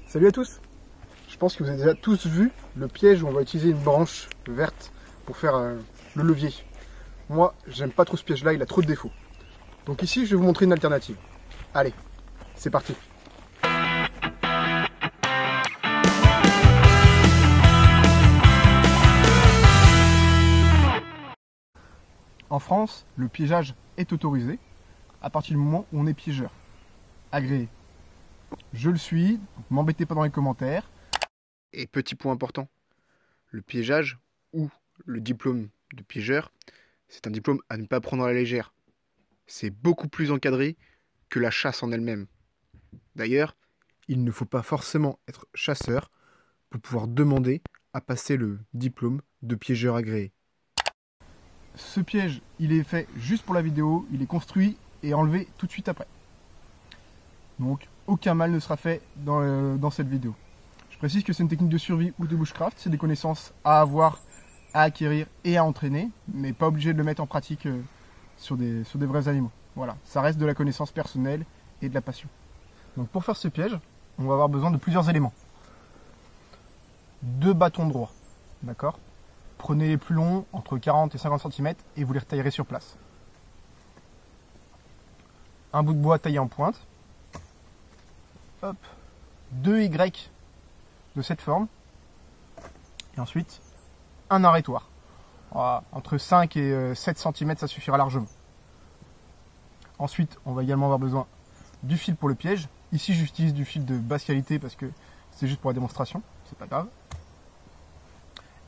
Salut à tous. Je pense que vous avez déjà tous vu le piège où on va utiliser une branche verte pour faire le levier. Moi, j'aime pas trop ce piège là, il a trop de défauts. Donc ici, je vais vous montrer une alternative. Allez, c'est parti. En France, le piégeage est autorisé à partir du moment où on est piégeur agréé. Je le suis, donc m'embêtez pas dans les commentaires. Et petit point important, le piégeage ou le diplôme de piégeur, c'est un diplôme à ne pas prendre à la légère. C'est beaucoup plus encadré que la chasse en elle-même. D'ailleurs, il ne faut pas forcément être chasseur pour pouvoir demander à passer le diplôme de piégeur agréé. Ce piège, il est fait juste pour la vidéo, il est construit et enlevé tout de suite après. Donc, aucun mal ne sera fait dans cette vidéo. Je précise que c'est une technique de survie ou de bushcraft, c'est des connaissances à avoir, à acquérir et à entraîner, mais pas obligé de le mettre en pratique sur des vrais animaux. Voilà, ça reste de la connaissance personnelle et de la passion. Donc pour faire ce piège, on va avoir besoin de plusieurs éléments. 2 bâtons droits, d'accord? Prenez les plus longs, entre 40 et 50 cm, et vous les retaillerez sur place. Un bout de bois taillé en pointe. Hop. 2 Y de cette forme. Et ensuite, un arrêtoir. Voilà, entre 5 et 7 cm, ça suffira largement. Ensuite, on va également avoir besoin du fil pour le piège. Ici, j'utilise du fil de basse qualité parce que c'est juste pour la démonstration. C'est pas grave.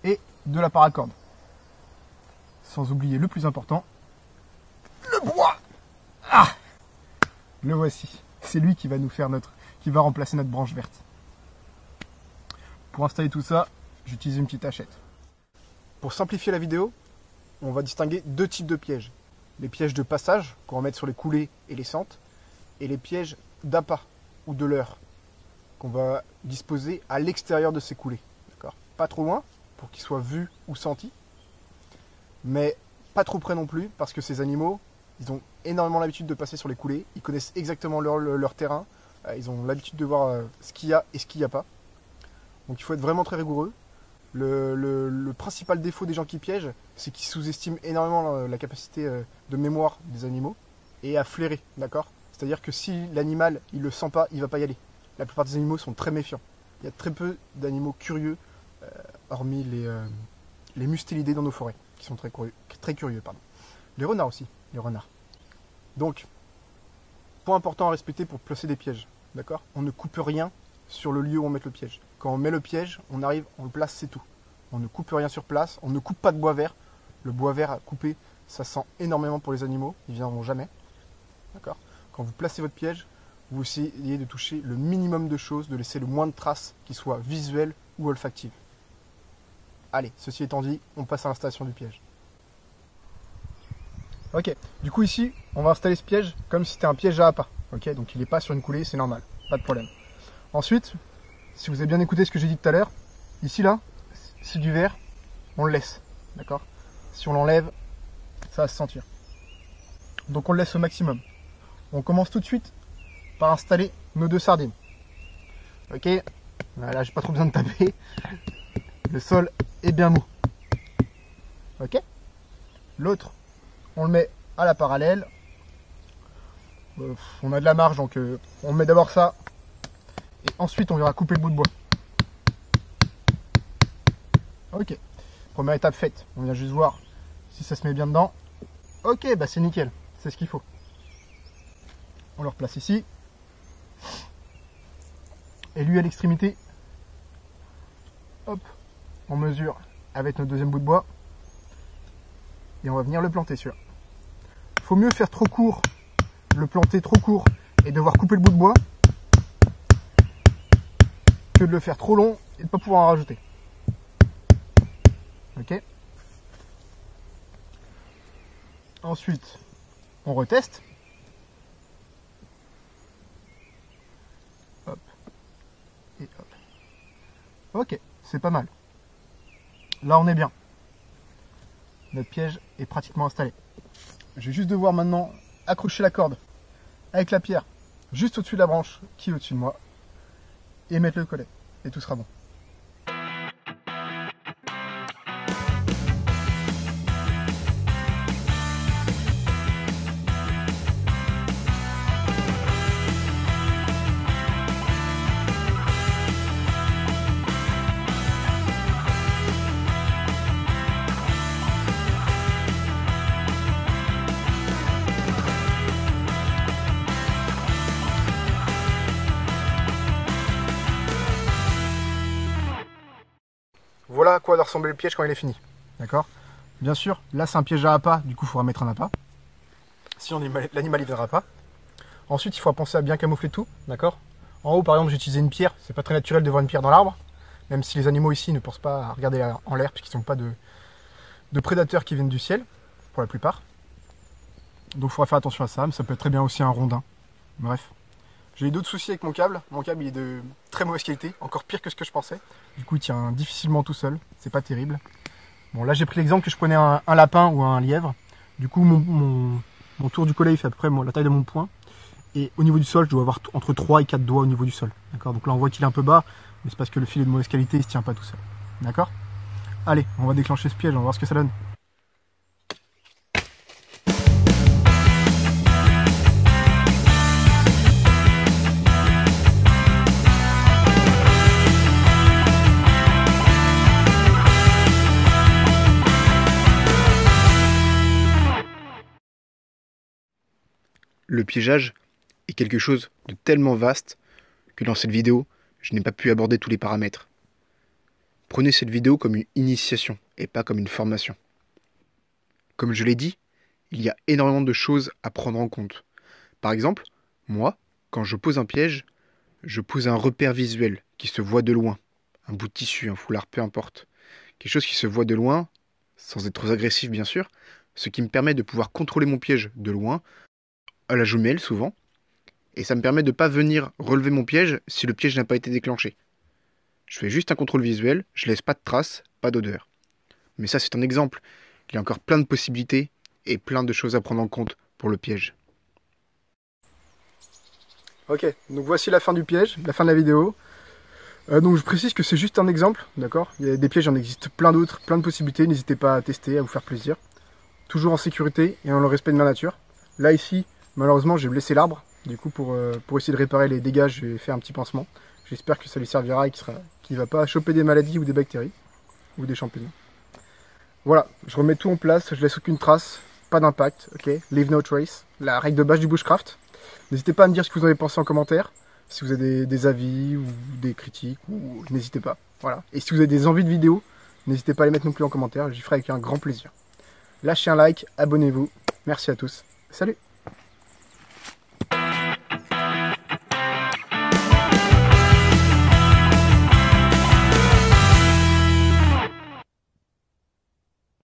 Et de la paracorde. Sans oublier le plus important, le bois. Ah, le voici. C'est lui qui va nous faire qui va remplacer notre branche verte. Pour installer tout ça, j'utilise une petite hachette. Pour simplifier la vidéo, on va distinguer 2 types de pièges. Les pièges de passage, qu'on va mettre sur les coulées et les sentes, et les pièges d'appât ou de leurre, qu'on va disposer à l'extérieur de ces coulées. D'accord ? Pas trop loin, pour qu'ils soient vus ou sentis, mais pas trop près non plus, parce que ces animaux, ils ont énormément l'habitude de passer sur les coulées, ils connaissent exactement leur terrain, ils ont l'habitude de voir ce qu'il y a et ce qu'il n'y a pas. Donc il faut être vraiment très rigoureux. Le principal défaut des gens qui piègent, c'est qu'ils sous-estiment énormément la capacité de mémoire des animaux et à flairer, d'accord ? C'est-à-dire que si l'animal, il le sent pas, il va pas y aller. La plupart des animaux sont très méfiants. Il y a très peu d'animaux curieux, hormis les mustélidés dans nos forêts, qui sont très curieux. Pardon. Les renards aussi, les renards. Donc, point important à respecter pour placer des pièges, d'accord ? On ne coupe rien sur le lieu où on met le piège. Quand on met le piège, on arrive, on le place, c'est tout. On ne coupe rien sur place, on ne coupe pas de bois vert. Le bois vert à couper, ça sent énormément pour les animaux, ils ne viendront jamais. D'accord ? Quand vous placez votre piège, vous essayez de toucher le minimum de choses, de laisser le moins de traces qui soient visuelles ou olfactives. Allez, ceci étant dit, on passe à l'installation du piège. Ok, du coup ici, on va installer ce piège comme si c'était un piège à appât. Ok, donc il n'est pas sur une coulée, c'est normal, pas de problème. Ensuite, si vous avez bien écouté ce que j'ai dit tout à l'heure, ici là, c'est du verre, on le laisse, d'accord? Si on l'enlève, ça va se sentir. Donc on le laisse au maximum. On commence tout de suite par installer nos 2 sardines. Ok, là j'ai pas trop besoin de taper. Le sol est bien mou. Ok. L'autre, on le met à la parallèle. On a de la marge, donc on met d'abord ça. Et ensuite, on ira couper le bout de bois. Ok. Première étape faite. On vient juste voir si ça se met bien dedans. Ok, bah c'est nickel. C'est ce qu'il faut. On le replace ici. Et lui à l'extrémité. Hop. On mesure avec notre deuxième bout de bois. Et on va venir le planter sur. Faut mieux faire trop court. Le planter trop court et devoir couper le bout de bois, que de le faire trop long et de ne pas pouvoir en rajouter. Ok. Ensuite, on reteste. Hop. Et hop. Ok, c'est pas mal. Là, on est bien. Notre piège est pratiquement installé. Je vais juste devoir maintenant accrocher la corde avec la pierre juste au-dessus de la branche qui est au-dessus de moi. et mettre le collet. Et tout sera bon. Voilà à quoi doit ressembler le piège quand il est fini. D'accord? Bien sûr, là c'est un piège à appât, du coup il faudra mettre un appât. Sinon l'animal ne viendra pas. Ensuite il faudra penser à bien camoufler tout. D'accord? En haut par exemple j'ai utilisé une pierre, c'est pas très naturel de voir une pierre dans l'arbre. Même si les animaux ici ne pensent pas à regarder en l'air, puisqu'ils n'ont pas de prédateurs qui viennent du ciel, pour la plupart. Donc il faudra faire attention à ça, mais ça peut être très bien aussi un rondin. Bref. J'ai eu d'autres soucis avec mon câble. Mon câble il est de très mauvaise qualité, encore pire que ce que je pensais. Du coup il tient difficilement tout seul, c'est pas terrible. Bon là j'ai pris l'exemple que je prenais un lapin ou un lièvre. Du coup mon tour du collet il fait à peu près la taille de mon poing. Et au niveau du sol je dois avoir entre 3 et 4 doigts au niveau du sol. D'accord? Donc là on voit qu'il est un peu bas, mais c'est parce que le fil est de mauvaise qualité, il se tient pas tout seul. D'accord? Allez, on va déclencher ce piège, on va voir ce que ça donne. Le piégeage est quelque chose de tellement vaste que dans cette vidéo, je n'ai pas pu aborder tous les paramètres. Prenez cette vidéo comme une initiation et pas comme une formation. Comme je l'ai dit, il y a énormément de choses à prendre en compte. Par exemple, moi, quand je pose un piège, je pose un repère visuel qui se voit de loin. Un bout de tissu, un foulard, peu importe. Quelque chose qui se voit de loin, sans être trop agressif bien sûr, ce qui me permet de pouvoir contrôler mon piège de loin, à la jumelle souvent, et ça me permet de ne pas venir relever mon piège si le piège n'a pas été déclenché. Je fais juste un contrôle visuel, je laisse pas de traces, pas d'odeur. Mais ça c'est un exemple, il y a encore plein de possibilités et plein de choses à prendre en compte pour le piège. Ok, donc voici la fin du piège, la fin de la vidéo. Donc je précise que c'est juste un exemple, d'accord? Il y a des pièges, il en existe plein d'autres, plein de possibilités, n'hésitez pas à tester, à vous faire plaisir. Toujours en sécurité et dans le respect de ma nature. Là ici, malheureusement j'ai blessé l'arbre, du coup pour essayer de réparer les dégâts, j'ai fait un petit pansement. J'espère que ça lui servira et qu'il ne va pas choper des maladies ou des bactéries, ou des champignons. Voilà, je remets tout en place, je laisse aucune trace, pas d'impact, ok? Leave no trace, la règle de base du bushcraft. N'hésitez pas à me dire ce que vous en avez pensé en commentaire, si vous avez des avis ou des critiques, ou n'hésitez pas, voilà. Et si vous avez des envies de vidéos, n'hésitez pas à les mettre non plus en commentaire, j'y ferai avec un grand plaisir. Lâchez un like, abonnez-vous, merci à tous, salut!